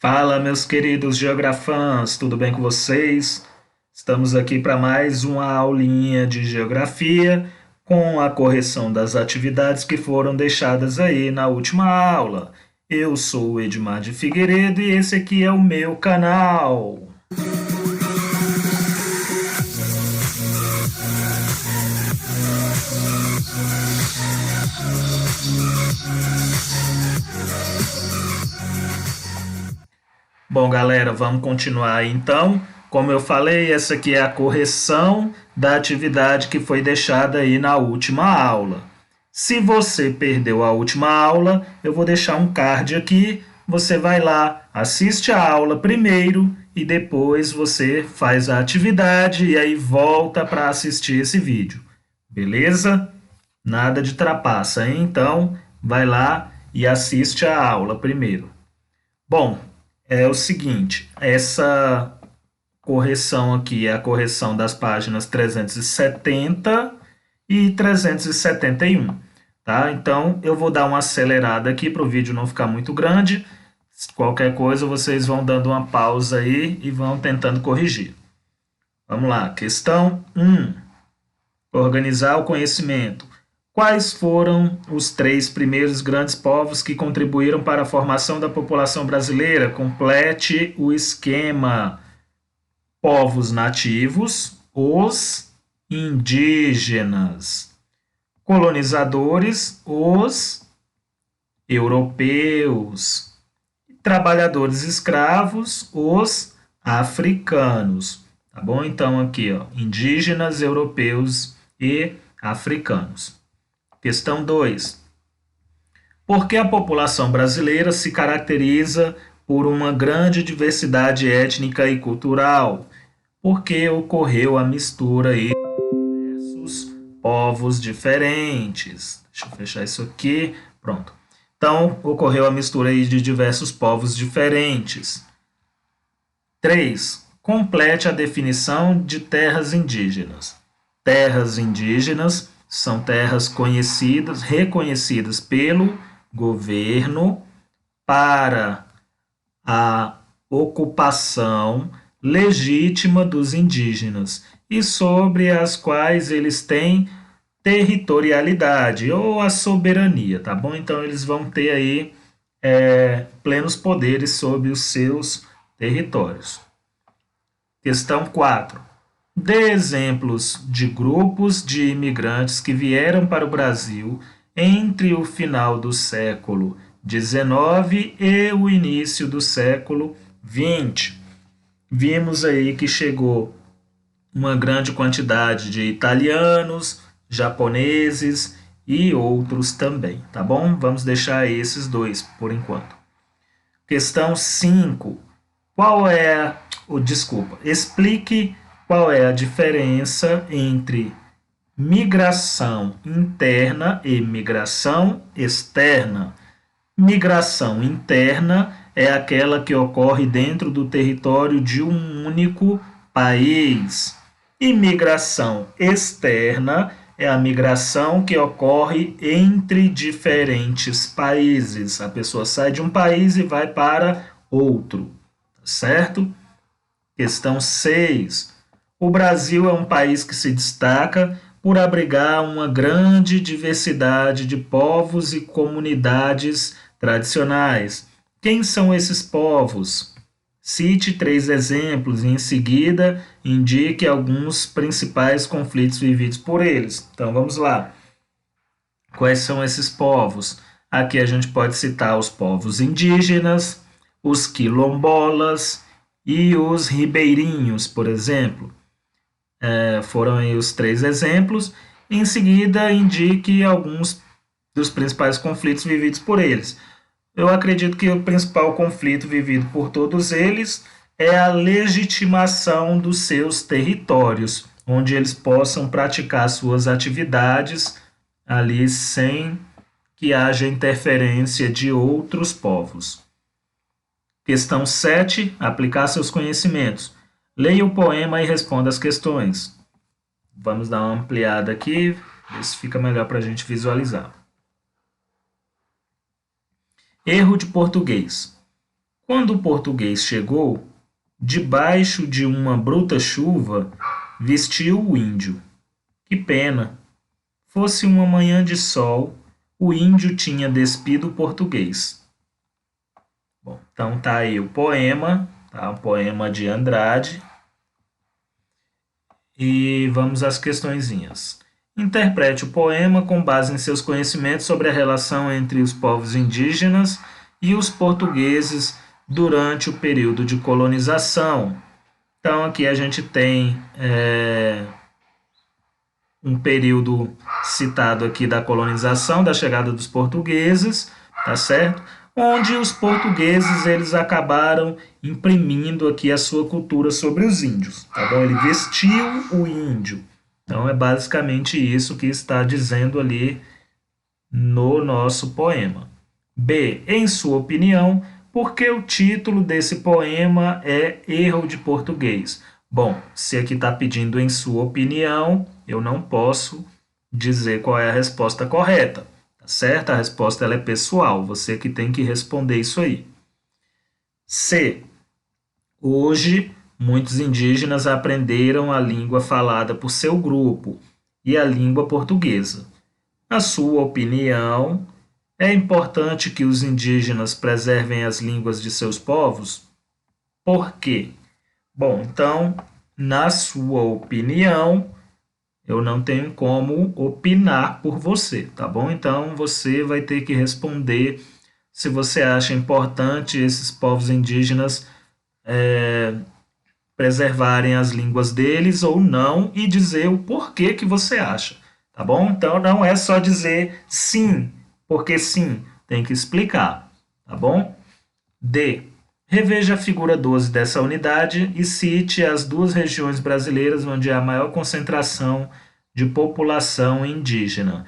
Fala, meus queridos geografãs, tudo bem com vocês? Estamos aqui para mais uma aulinha de geografia com a correção das atividades que foram deixadas aí na última aula. Eu sou o Edmar de Figueiredo e esse aqui é o meu canal. Bom, galera, vamos continuar aí então. Como eu falei, essa aqui é a correção da atividade que foi deixada aí na última aula. Se você perdeu a última aula, eu vou deixar um card aqui. Você vai lá, assiste a aula primeiro e depois você faz a atividade e aí volta para assistir esse vídeo. Beleza? Nada de trapaça, hein? Então, vai lá e assiste a aula primeiro. Bom, é o seguinte, essa correção aqui é a correção das páginas 370 e 371, tá? Então, eu vou dar uma acelerada aqui para o vídeo não ficar muito grande. Qualquer coisa, vocês vão dando uma pausa aí e vão tentando corrigir. Vamos lá, questão 1. Organizar o conhecimento. Quais foram os 3 primeiros grandes povos que contribuíram para a formação da população brasileira? Complete o esquema. Povos nativos, os indígenas. Colonizadores, os europeus. Trabalhadores escravos, os africanos. Tá bom? Então, aqui, ó, indígenas, europeus e africanos. Questão 2. Por que a população brasileira se caracteriza por uma grande diversidade étnica e cultural? Porque ocorreu a mistura aí de diversos povos diferentes. Deixa eu fechar isso aqui. Pronto. Então, ocorreu a mistura aí de diversos povos diferentes. 3. Complete a definição de terras indígenas. Terras indígenas são terras conhecidas, reconhecidas pelo governo para a ocupação legítima dos indígenas e sobre as quais eles têm territorialidade ou a soberania, tá bom? Então eles vão ter aí plenos poderes sobre os seus territórios. Questão 4. Dê exemplos de grupos de imigrantes que vieram para o Brasil entre o final do século XIX e o início do século XX. Vimos aí que chegou uma grande quantidade de italianos, japoneses e outros também, tá bom? Vamos deixar esses dois por enquanto. Questão 5. Explique qual é a diferença entre migração interna e migração externa. Migração interna é aquela que ocorre dentro do território de um único país. E migração externa é a migração que ocorre entre diferentes países. A pessoa sai de um país e vai para outro, certo? Questão 6. O Brasil é um país que se destaca por abrigar uma grande diversidade de povos e comunidades tradicionais. Quem são esses povos? Cite 3 exemplos e, em seguida, indique alguns principais conflitos vividos por eles. Então, vamos lá. Quais são esses povos? Aqui a gente pode citar os povos indígenas, os quilombolas e os ribeirinhos, por exemplo. Foram aí os 3 exemplos. Em seguida, indique alguns dos principais conflitos vividos por eles. Eu acredito que o principal conflito vivido por todos eles é a legitimação dos seus territórios, onde eles possam praticar suas atividades ali sem que haja interferência de outros povos. Questão 7. Aplicar seus conhecimentos. Leia o poema e responda as questões. Vamos dar uma ampliada aqui, ver se fica melhor para a gente visualizar. Erro de português. Quando o português chegou, debaixo de uma bruta chuva, vestiu o índio. Que pena! Fosse uma manhã de sol, o índio tinha despido o português. Bom, então tá aí o poema, tá? O poema de Andrade. E vamos às questõezinhas. Interprete o poema com base em seus conhecimentos sobre a relação entre os povos indígenas e os portugueses durante o período de colonização. Então, aqui a gente tem um período citado aqui da colonização, da chegada dos portugueses, tá certo? Onde os portugueses eles acabaram imprimindo aqui a sua cultura sobre os índios, tá bom? Ele vestiu o índio. Então é basicamente isso que está dizendo ali no nosso poema. B. Em sua opinião, por que o título desse poema é Erro de Português? Bom, se aqui está pedindo em sua opinião, eu não posso dizer qual é a resposta correta, tá certo? A resposta ela é pessoal, você que tem que responder isso aí. C. Hoje, muitos indígenas aprenderam a língua falada por seu grupo e a língua portuguesa. Na sua opinião, é importante que os indígenas preservem as línguas de seus povos? Por quê? Bom, então, na sua opinião, eu não tenho como opinar por você, tá bom? Então, você vai ter que responder se você acha importante esses povos indígenas preservarem as línguas deles ou não e dizer o porquê que você acha, tá bom? Então, não é só dizer sim, porque sim, tem que explicar, tá bom? D. Reveja a figura 12 dessa unidade e cite as duas regiões brasileiras onde há maior concentração de população indígena.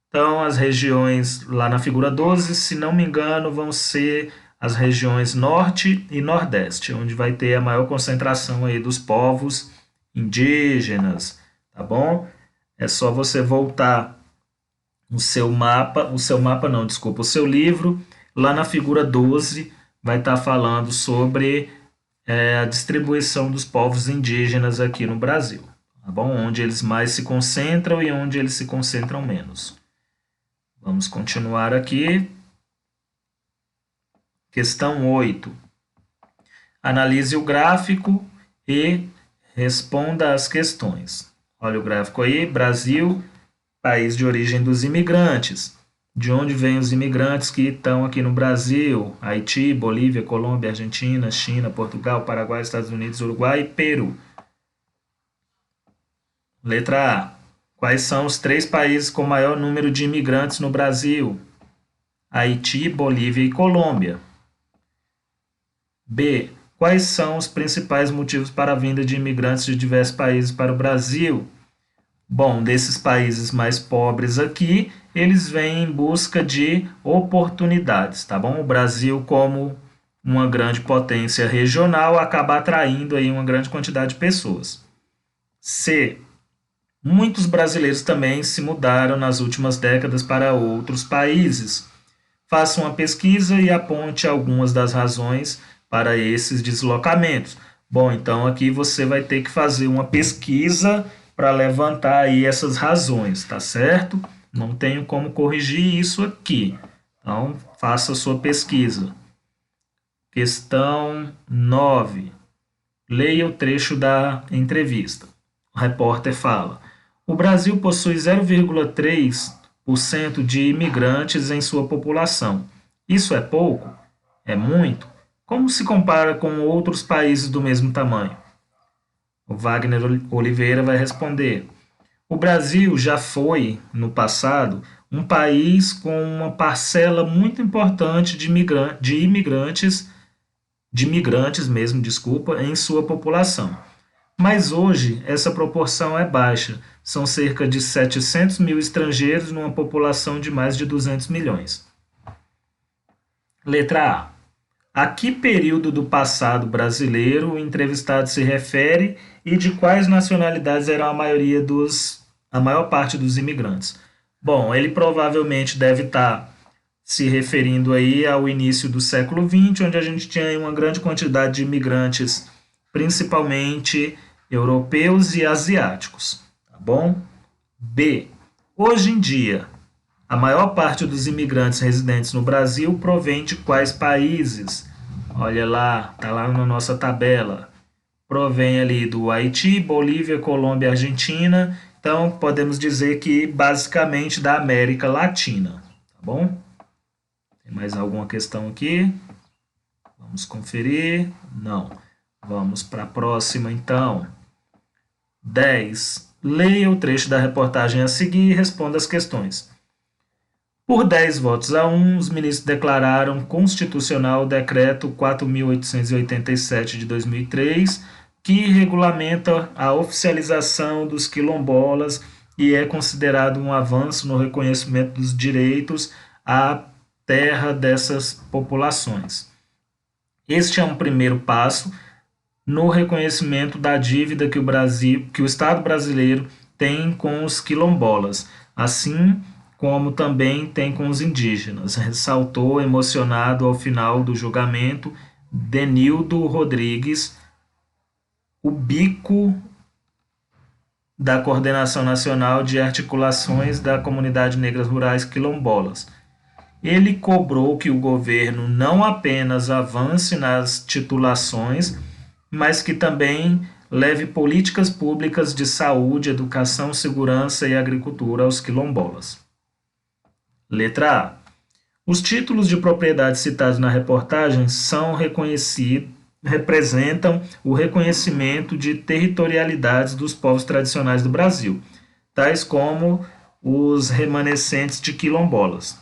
Então, as regiões lá na figura 12, se não me engano, vão ser as regiões Norte e Nordeste, onde vai ter a maior concentração aí dos povos indígenas, tá bom? É só você voltar o seu livro, lá na figura 12 vai estar falando sobre a distribuição dos povos indígenas aqui no Brasil, tá bom? Onde eles mais se concentram e onde eles se concentram menos. Vamos continuar aqui. Questão 8. Analise o gráfico e responda às questões. Olha o gráfico aí, Brasil, país de origem dos imigrantes. De onde vêm os imigrantes que estão aqui no Brasil? Haiti, Bolívia, Colômbia, Argentina, China, Portugal, Paraguai, Estados Unidos, Uruguai e Peru. Letra A. Quais são os 3 países com maior número de imigrantes no Brasil? Haiti, Bolívia e Colômbia. B. Quais são os principais motivos para a vinda de imigrantes de diversos países para o Brasil? Bom, desses países mais pobres aqui, eles vêm em busca de oportunidades, tá bom? O Brasil, como uma grande potência regional, acaba atraindo aí uma grande quantidade de pessoas. C. Muitos brasileiros também se mudaram nas últimas décadas para outros países. Faça uma pesquisa e aponte algumas das razões para esses deslocamentos. Bom, então aqui você vai ter que fazer uma pesquisa para levantar aí essas razões, tá certo? Não tenho como corrigir isso aqui. Então, faça a sua pesquisa. Questão 9. Leia o trecho da entrevista. O repórter fala: o Brasil possui 0,3% de imigrantes em sua população. Isso é pouco? É muito? Como se compara com outros países do mesmo tamanho? O Wagner Oliveira vai responder: o Brasil já foi, no passado, um país com uma parcela muito importante de imigrantes mesmo, desculpa, em sua população. Mas hoje essa proporção é baixa, são cerca de 700 mil estrangeiros numa população de mais de 200 milhões. Letra A. A que período do passado brasileiro o entrevistado se refere e de quais nacionalidades eram a maior parte dos imigrantes? Bom, ele provavelmente deve estar se referindo aí ao início do século XX, onde a gente tinha uma grande quantidade de imigrantes, principalmente europeus e asiáticos, tá bom? B. Hoje em dia, a maior parte dos imigrantes residentes no Brasil provém de quais países? Olha lá, tá lá na nossa tabela. Provém ali do Haiti, Bolívia, Colômbia, Argentina. Então, podemos dizer que basicamente da América Latina, tá bom? Tem mais alguma questão aqui? Vamos conferir. Não. Vamos para a próxima, então. 10. Leia o trecho da reportagem a seguir e responda as questões. Por 10 votos a 1, os ministros declararam constitucional o Decreto 4.887 de 2003, que regulamenta a oficialização dos quilombolas e é considerado um avanço no reconhecimento dos direitos à terra dessas populações. Este é um primeiro passo no reconhecimento da dívida que o Estado brasileiro tem com os quilombolas, assim como também tem com os indígenas, ressaltou emocionado ao final do julgamento Denildo Rodrigues, o bico da Coordenação Nacional de Articulações da Comunidade Negras Rurais Quilombolas. Ele cobrou que o governo não apenas avance nas titulações, mas que também leve políticas públicas de saúde, educação, segurança e agricultura aos quilombolas. Letra A. Os títulos de propriedade citados na reportagem representam o reconhecimento de territorialidades dos povos tradicionais do Brasil, tais como os remanescentes de quilombolas.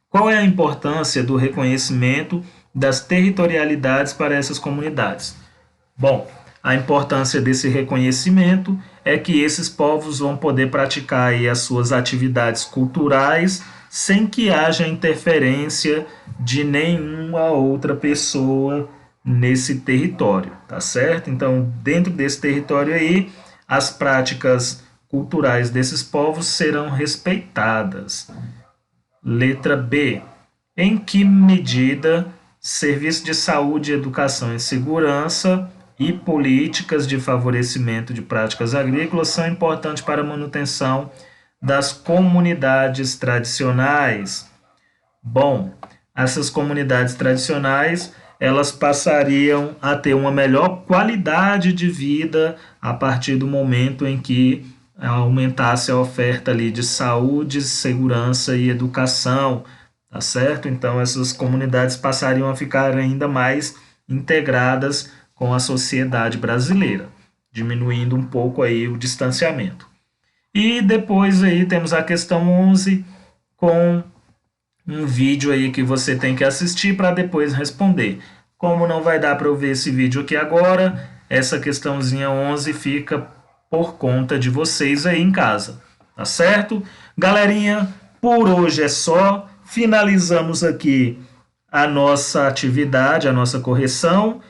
Qual é a importância do reconhecimento das territorialidades para essas comunidades? Bom, a importância desse reconhecimento é que esses povos vão poder praticar aí as suas atividades culturais sem que haja interferência de nenhuma outra pessoa nesse território, tá certo? Então, dentro desse território aí, as práticas culturais desses povos serão respeitadas. Letra B. Em que medida serviços de saúde, educação e segurança e políticas de favorecimento de práticas agrícolas são importantes para a manutenção das comunidades tradicionais? Bom, essas comunidades tradicionais, elas passariam a ter uma melhor qualidade de vida a partir do momento em que aumentasse a oferta ali de saúde, segurança e educação, tá certo? Então essas comunidades passariam a ficar ainda mais integradas com a sociedade brasileira, diminuindo um pouco aí o distanciamento. E depois aí temos a questão 11 com um vídeo aí que você tem que assistir para depois responder. Como não vai dar para eu ver esse vídeo aqui agora, essa questãozinha 11 fica por conta de vocês aí em casa, tá certo? Galerinha, por hoje é só. Finalizamos aqui a nossa atividade, a nossa correção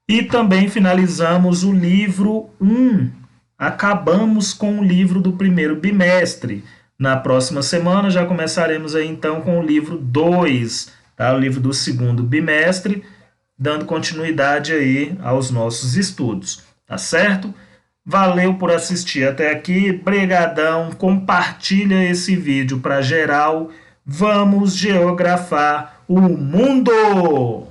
e também finalizamos o livro 1. Acabamos com o livro do primeiro bimestre. Na próxima semana já começaremos aí então com o livro 2, tá? O livro do segundo bimestre, dando continuidade aí aos nossos estudos, tá certo? Valeu por assistir até aqui, brigadão, compartilha esse vídeo para geral, vamos geografar o mundo!